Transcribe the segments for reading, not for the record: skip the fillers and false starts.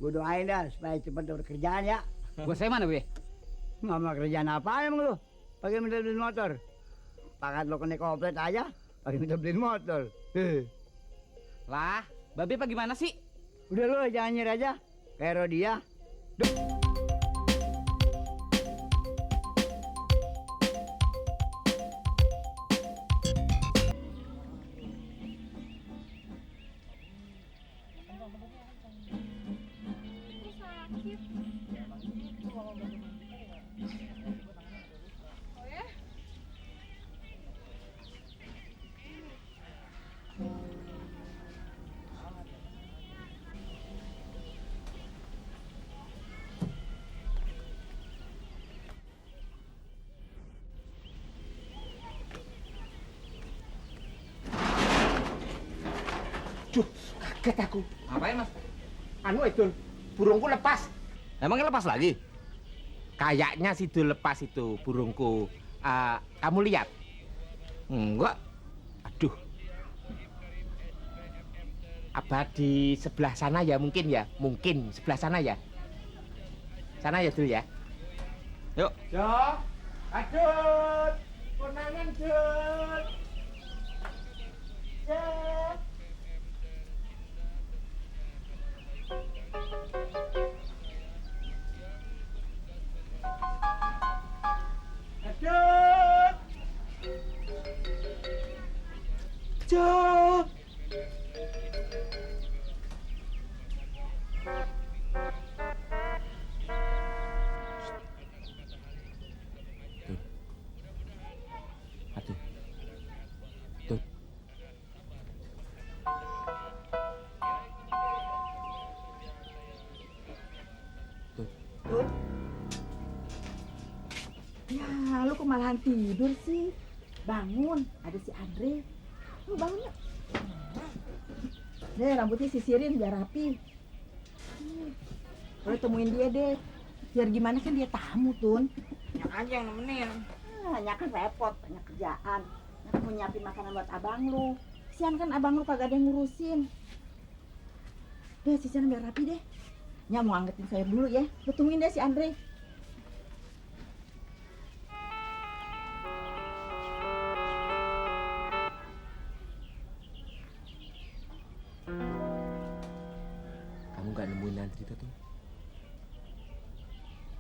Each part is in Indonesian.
Gue doain dah supaya cepet dapat kerjaan ya. Bos saya mana, Be? Mama kerjaan apa emang lu? Pakai minta beliin motor. Pakat lo kena komplit aja, pakai minta beliin motor. Lah, Babe apa gimana sih? Udah lu jangan nyeri aja. Kayak Rodia. Duh, kaget aku. Ngapain, Mas? Anu itu, burungku lepas. Emangnya lepas lagi? Kayaknya sih lepas itu burungku. Kamu lihat? Enggak. Aduh. Apa di sebelah sana ya mungkin ya? Mungkin sebelah sana ya. Sana ya dulu ya. Yuk. Yo, adut. Konangan, Dut. Dut. Adut. Dut. Aduh. Tuh. Tuh. Tut. Ya, lu kok malahan tidur sih? Bangun, ada si Andre. Lu bangun yuk. Deh, rambutnya sisirin biar rapi. Boleh temuin dia deh. Biar gimana kan dia tamu, Tun. Nyak aja yang nemenin. Nyak kan repot, banyak kerjaan. Nyak mau nyiapin makanan buat abang lu. Kesian kan abang lu kagak ada yang ngurusin. Deh, sisirin biar rapi deh. Nyak mau anggetin sayur dulu ya. Lu tungguin deh si Andre. Kamu gak nemuin Andri tuh?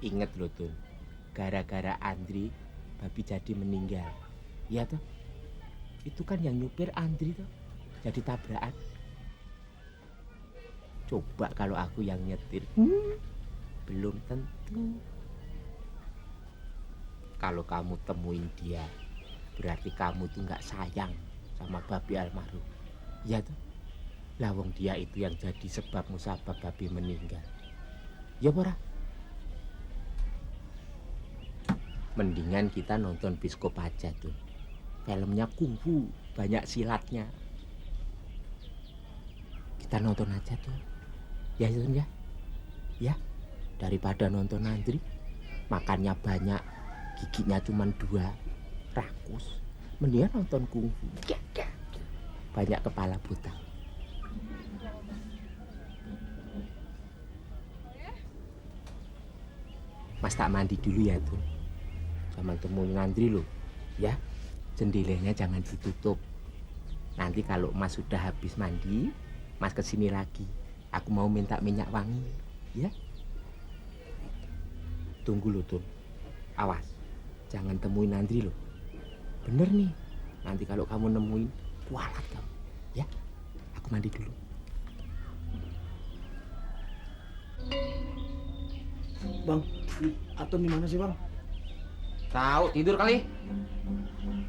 Ingat loh Tun, gara-gara Andri, Babi jadi meninggal. Iya toh? Itu kan yang nyupir Andri toh, jadi tabrakan. Coba kalau aku yang nyetir, belum tentu. Kalau kamu temuin dia, berarti kamu tuh nggak sayang sama Babi almarhum. Iya toh? Lawang dia itu yang jadi sebab musabab Babi meninggal. Ya pora. Mendingan kita nonton bioskop aja tuh. Filmnya kungfu, banyak silatnya. Kita nonton aja tuh. Ya Tun ya. Ya, daripada nonton Andri, makannya banyak, giginya cuma 2, rakus. Mendingan nonton kungfu. Banyak kepala buta. Mas tak mandi dulu ya Tun. Sama temuin Andri lo, ya. Jendelanya jangan ditutup. Nanti kalau Mas sudah habis mandi, Mas kesini lagi. Aku mau minta minyak wangi, ya. Tunggu lo Tun. Awas, jangan temuin Andri lo. Bener nih. Nanti kalau kamu nemuin, kualat kamu, ya. Aku mandi dulu. Bang, Atom di mana sih bang? Tahu tidur kali.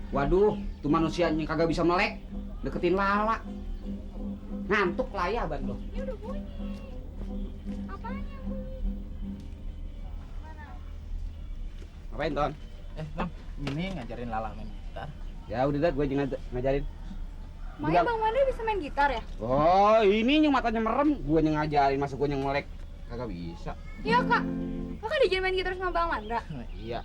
Waduh, tuh manusianya kagak bisa melek, deketin Lala. Ngantuk lah ya abang lo. Ini udah bunyi. Apanya? Mana? Ngapain Ton? Bang, ini ngajarin Lala main gitar. Ya udah dah, gue ngajarin. Makanya Bang Mandri bisa main gitar ya? Oh, ini yang matanya merem, gue ngajarin, masa gue melek. Kagak bisa. Iya Kak. Kakak diajarin main gitar sama Bang Mandra. Iya.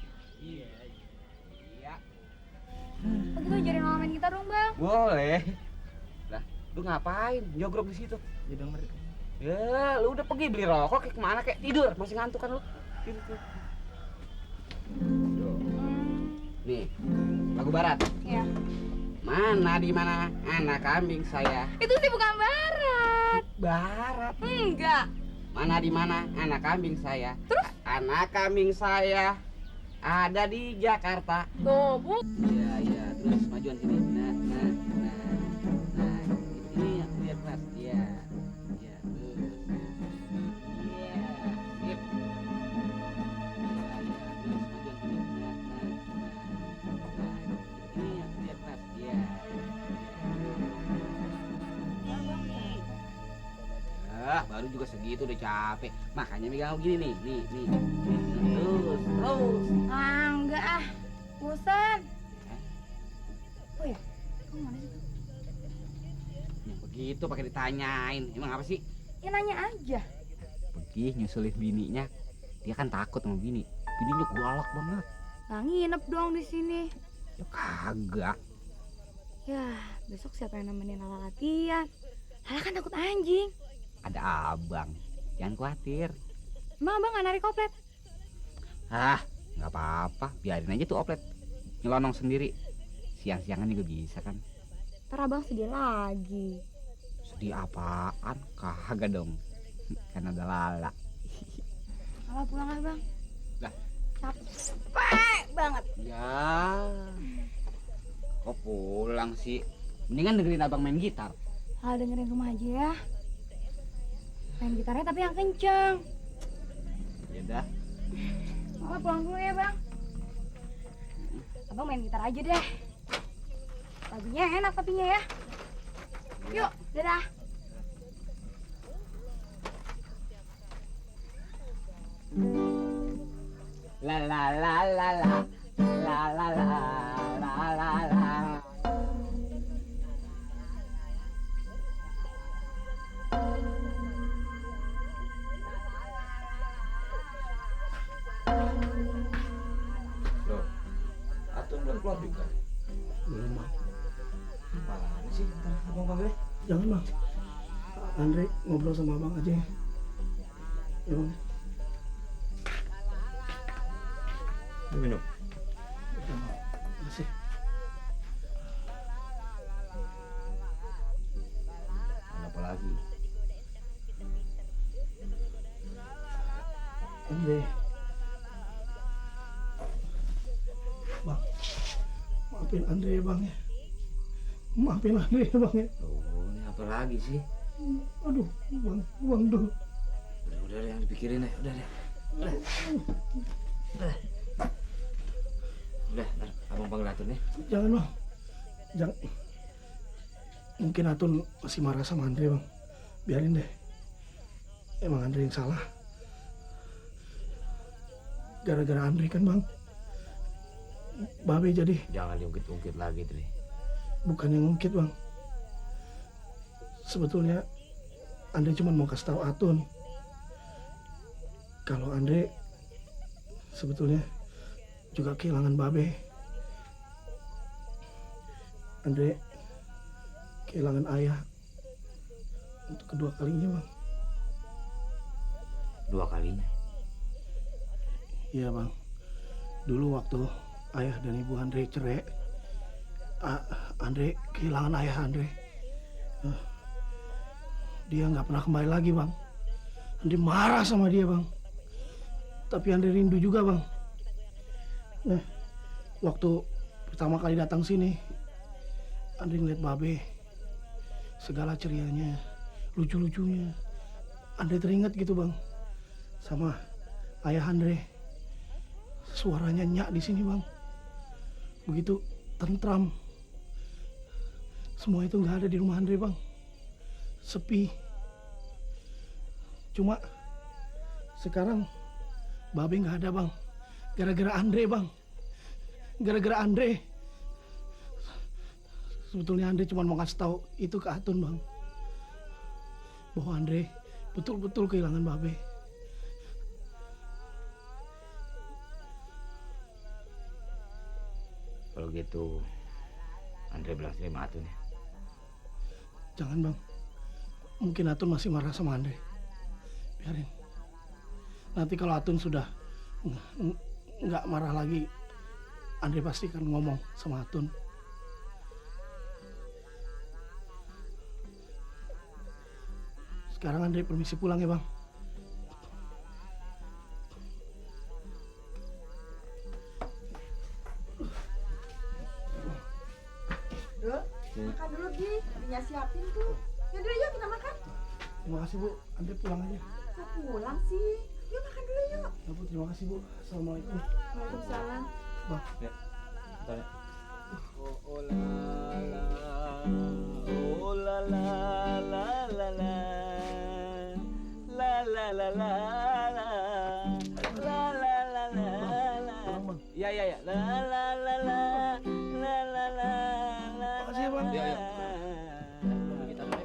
Kita ajarin Lala main gitar dong Bang. Boleh. Lah, lu ngapain? Jogrok di situ. Ya denger. Ya, lu udah pergi beli rokok kayak kemana kayak tidur, masih ngantuk kan lu? Tidur, tidur. Tuh. Nih, lagu barat. Ya. Mana di mana anak kambing saya? Itu sih bukan barat. Barat. Enggak. Mana di mana anak kambing saya? Terus? Anak kambing saya ada di Jakarta. Tuh, bu. Iya, iya, terus majuan sini. Nah, ini yang lihat mas. Iya, iya, terus. Iya, sip. Iya, iya, terus majuan sini. Ini yang lihat mas. Iya. Baru juga segitu udah capek. Makanya megang gini nih. Terus. Ah, enggak ah. Bosan. Oh ya, kamu mana sih? Ya begitu pakai ditanyain. Emang apa sih? Ya nanya aja. Pergi nyusulin bininya. Dia kan takut sama bini. Bininya galak banget. Nah, nginep dong di sini. Ya kagak. Ya, besok siapa yang nemenin Lala latihan? Lala kan takut anjing. Ada abang. Jangan khawatir. Emang abang gak narik oplet? Ah, nggak apa-apa. Biarin aja tuh oplet. Nyelonong sendiri. Siang-siangan juga bisa kan. Ntar abang sedih lagi. Sedih apaan? Kagak dong. Kan ada Lala. Lala pulang ah bang. Lah. Capek banget. Ya. Kok pulang sih? Mendingan dengerin abang main gitar. Lala dengerin rumah aja ya. Main gitarnya tapi yang kenceng. Ya dah. Lala pulang dulu ya bang. Abang main gitar aja deh. Lagunya enak tapinya ya. Yuk, dadah. La la la la la la la la la la. Loh, Atun belum keluar juga? Belum bang. Apaan sih? Ntar abang panggil. Jangan bang. Andre ngobrol sama abang aja ya. Ya bang. Mau minum? Udah bang. Makasih. Apa lagi? Andre. Bang. Maafin Andre ya bang ya. Maafin Andre ya bang ya. Loh, ini apa lagi sih? Aduh, bang dulu. Udah deh, yang dipikirin deh. Udah, ntar abang panggil Atun nih. Jangan bang. Jangan. Mungkin Atun masih marah sama Andre bang. Biarin deh. Emang Andre yang salah. Gara-gara Andre kan bang. Babe jadi. Jangan diungkit-ungkit lagi tuh nih. Bukan yang ngungkit bang. Sebetulnya Andre cuma mau kasih tahu Atun kalau Andre sebetulnya juga kehilangan Babe. Andre kehilangan ayah untuk kedua kalinya bang. Dua kalinya. Iya bang. Dulu waktu ayah dan ibu Andre cerai, Andre kehilangan ayah Andre. Dia nggak pernah kembali lagi bang. Andre marah sama dia bang. Tapi Andre rindu juga bang. Nah, waktu pertama kali datang sini, Andre ngeliat Babe, segala cerianya, lucu-lucunya. Andre teringat gitu bang, sama ayah Andre. Suaranya nyak di sini bang, begitu tentram. Semua itu nggak ada di rumah Andre bang. Sepi. Cuma sekarang Babe nggak ada bang. Gara-gara Andre bang. Gara-gara Andre. Sebetulnya Andre cuma mau kasih tahu itu ke Atun bang. Bahwa Andre betul-betul kehilangan Babe. Kalau gitu, Andre bilang terima Atun ya. Jangan bang. Mungkin Atun masih marah sama Andre. biarin. Nanti kalau Atun sudah nggak marah lagi, Andre pasti akan ngomong sama Atun. Sekarang Andre permisi pulang ya, Bang. Dul, makan dulu Gi. Adiknya siapin tuh. Yaudah yuk kita makan. Terima kasih, Bu. Andre pulang aja. Kok pulang sih? Yuk makan dulu yuk. Ya, Bu, terima kasih, Bu. Assalamualaikum. Waalaikumsalam. Bang. Ya ya ya. Makasih ya, Bang. Iya, iya. Gitarnya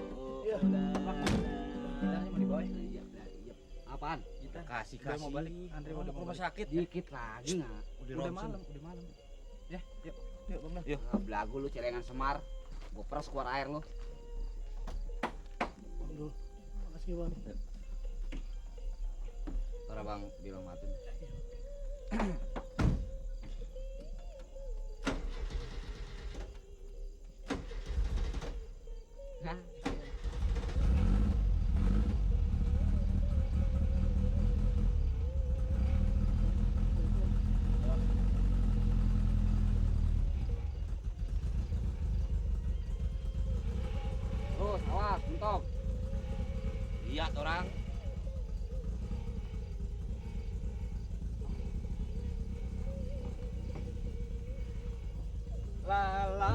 mau dibawa? Iya. Apaan? Kasih Udah mau balik. Andre udah mau sakit. Dikit lagi nggak? Udah malam. Ya, yuk. Yuk, Bang. Yuk. Ah, belagu lu celengan semar. Gua peres keluar air lu. Bang Dul. Makasih, Bang. Ntar Bang bilang matiin. Nah. Terus awas, mentok. Lihat orang. La la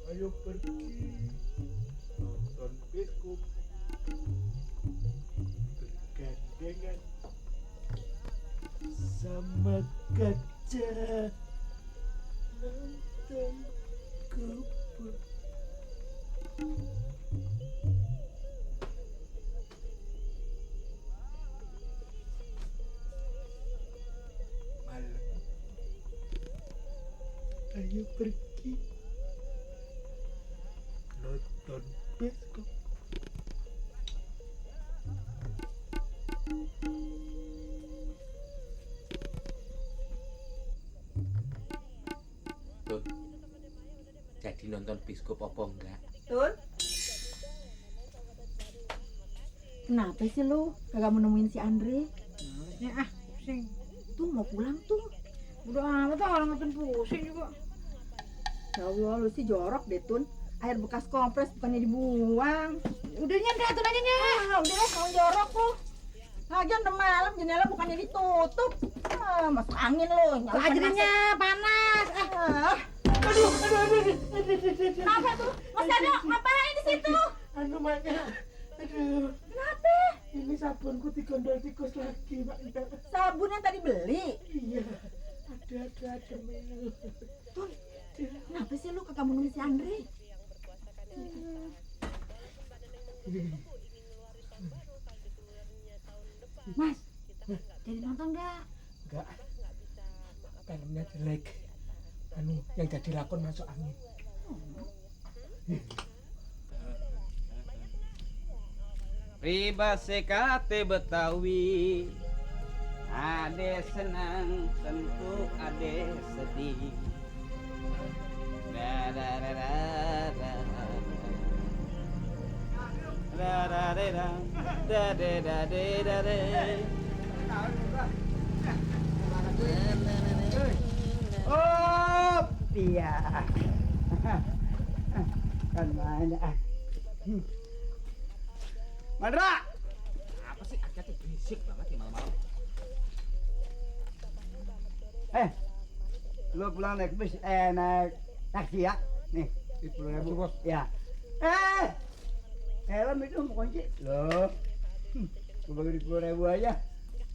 Ayo pergi nonton bioskop bergandengan sama kaca nonton kubur. Malam. Ayo pergi nonton bioskop. Tun, jadi nonton bioskop apa enggak? Tun. Kenapa sih lu kagak mau nemuin si Andre? Ya ah, pusing. Tuh mau pulang tuh. Udah amat ah, orang ngapain pusing juga. Ya Allah, lu sih jorok deh Tun. Air bekas kompres bukannya dibuang. Udah nyantai Tun aja nya. Ah, udah deh, mau jorok lu. Lagian udah malam, jendela bukannya ditutup. Ah, masuk angin lu. Lah jadinya panas. Ah. Aduh. Kenapa tuh? Mas Dado, ngapain di situ? Anu maknya. Aduh. Kenapa? Ini sabunku digondol tikus lagi, Maknya. Sabun yang tadi beli. Iya. Ada melu. Tun, kenapa sih lu kagak mau nemuin si Andre? Mas, jadi nonton nggak? Enggak. Filmnya jelek. Anu yang jadi lakon masuk angin. Riba sekate Betawi. Ade senang, tentu ade sedih. Da da da da da. Da da da da. Da da da da da. Oh, iya. Kan mana? Madra, Apa sih Aja tuh berisik banget ya malam-malam. lu pulang naik bis, naik taksi ya? Nih, 10.000 bos. Ya. Helm itu mau kunci. Loh, gue bagi 10.000 aja.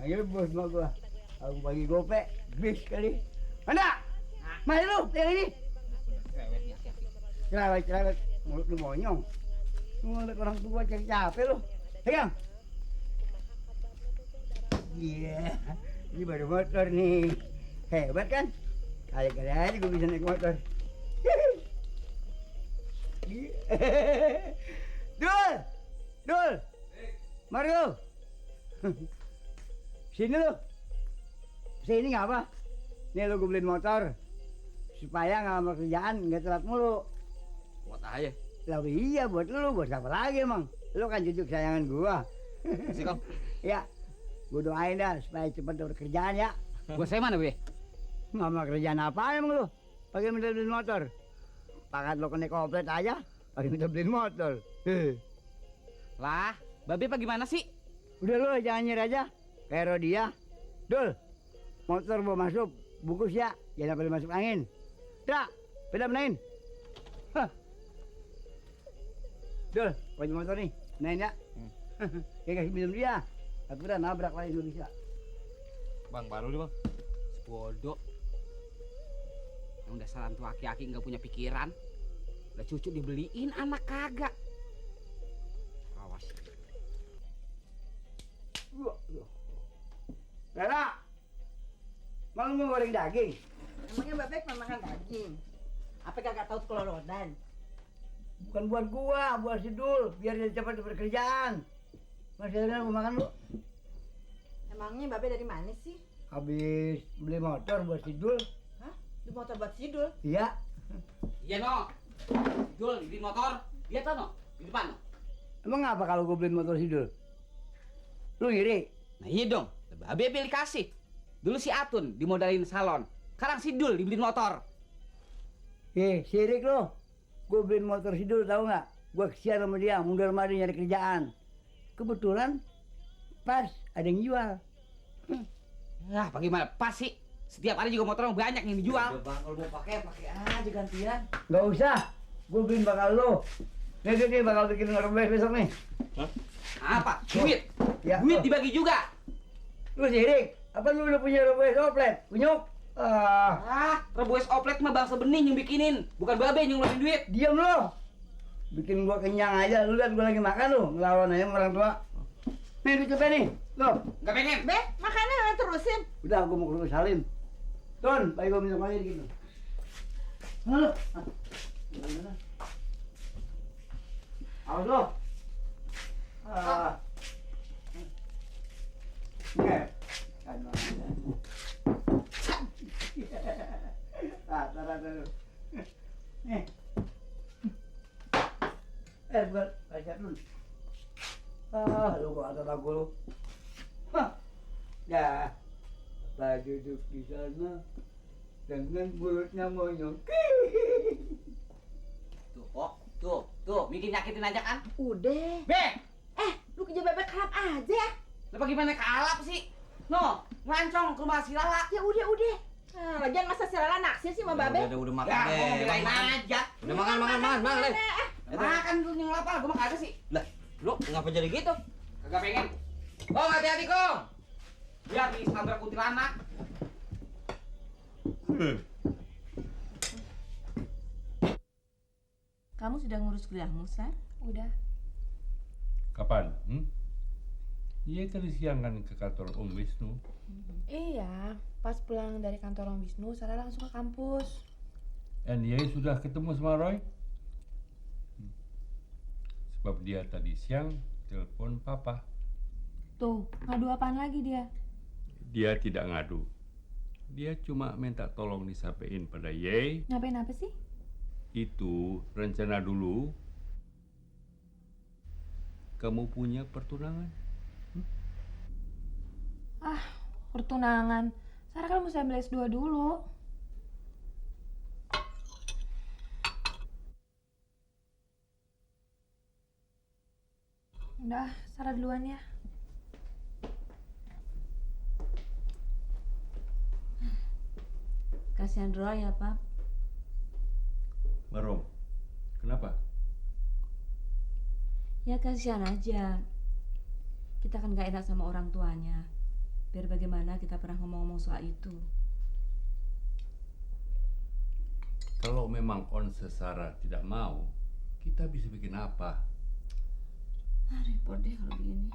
Akhirnya bos mak gua. Aku bagi gopek, bis kali. Mana? Mana lu yang ini? Cerewetnya hati-hati. Cerewet, mulut lu monyong. Lu ngeliat orang tua capek lu. Pegang. Iya, ini baru motor nih. Hebat kan? Kali-kali aja gue bisa naik motor. Dul! Dul! Mari lu! Sini lu! Sini ngapa? Nih lu gue beliin motor. Supaya nggak lama kerjaan, nggak telat mulu. Buat aja. Lah iya buat lu, buat siapa lagi emang? Lu kan cucu kesayangan gua. Sih Kong. Ya, gua doain dah supaya cepet dapat kerjaan ya. Bos saya mana, Be? Nggak kerjaan apa emang lu? Pakai minta beliin motor. Pakat lu kena komplit aja, pakai minta beliin motor. Lah, Babe apa gimana sih? Udah lu jangan nyeri aja. Kayak Rodia. Dul, motor gua masuk, bungkus ya, jangan sampai masuk angin. Dah, beda benain. Hah. Dul, kunci motor nih, benain ya. Kayak kasih minum dia. Tapi udah nabrak lagi nggak bisa. Bang, baru nih bang. Bodoh. Yang dasar tuh aki-aki nggak punya pikiran. Udah cucu dibeliin, anak kagak. Awas. Rera, mau goreng daging? Emangnya Babek mau makan daging? Apa kagak tahu kelolodan? Bukan buat gua, buat si Dul, biar dia cepat dapat kerjaan. Masih ada gua makan lu. Emangnya Babek dari mana sih? Habis beli motor buat si Dul. Hah? Di motor buat sidul? Iya. Iya no. Dul di motor. Dia tuh no di depan no. Emang apa kalau gua beliin motor si Dul? Lu iri? Nah iya dong. Babe pilih kasih. Dulu si Atun dimodalin salon. Sekarang si Dul dibeliin motor. Sirik lo. Gua beliin motor si Dul tahu nggak? Gua kesian sama dia, mundur mari nyari kerjaan. Kebetulan pas ada yang jual. Nah, bagaimana? Pas sih. Setiap hari juga motor banyak yang dijual. Bang, kalau mau pakai aja gantian. Nggak usah. Gua beliin bakal lo. Nih bakal bikin ngerebes besok nih. Apa? Duit. Ya, Duit tuh. dibagi juga. Lu sirik? Apa lu udah punya rebes oplet? Kunyuk? Rebus oplet mah bangsa bening yang bikinin, bukan Babe yang ngeluarin duit. Diam lo. Bikin gua kenyang aja. Lu lihat gua lagi makan lu, ngelawan aja sama orang tua. Nih dicoba nih. Loh, Gak pengen. Be, makannya terusin. udah gua mau ke rumah Salim. Ton, bayi gua minum air gitu. Halo. Awas lo. Rata-rata lu. Nih. Buat baca dulu. Lu kok ada lagu lu. Ya, Pak duduk di sana dengan mulutnya monyong. Tuh, bikin nyakitin aja kan? Udah. Be, Lu kerja Babek kalap aja. lu bagaimana kalap sih? No, ngancong ke rumah si Lala. Ya udah. Nah, lagian masa si Lala naksir sih sama Babek? Udah makan Ya, deh. gua mau bilain aja. Udah makan, Le. Makan dulu yang lapar, gua mah kagak sih. Lah, lu ngapa jadi gitu? Kagak pengen. Kong, hati-hati Kong. Biar disambar kuntilanak. Kamu sudah ngurus kuliahmu, Sar? Udah. Kapan? Iya tadi siang kan ke kantor Om Wisnu. Iya, pas pulang dari kantor Om Wisnu, Sarah langsung ke kampus. Dan dia sudah ketemu sama Roy? Sebab dia tadi siang telepon papa. Tuh, ngadu apaan lagi dia? Dia tidak ngadu. Dia cuma minta tolong disampaikan pada Ye. Ngapain apa sih? Itu rencana dulu kamu punya pertunangan. Pertunangan. Sarah kan mesti ambil S2 dulu. Udah, Sarah duluan ya. Kasihan Roy ya, Pak. Barom, kenapa? Ya kasihan aja. Kita kan gak enak sama orang tuanya. Biar bagaimana kita pernah ngomong-ngomong soal itu. Kalau memang On Sesara tidak mau, kita bisa bikin apa? Repot deh kalau begini.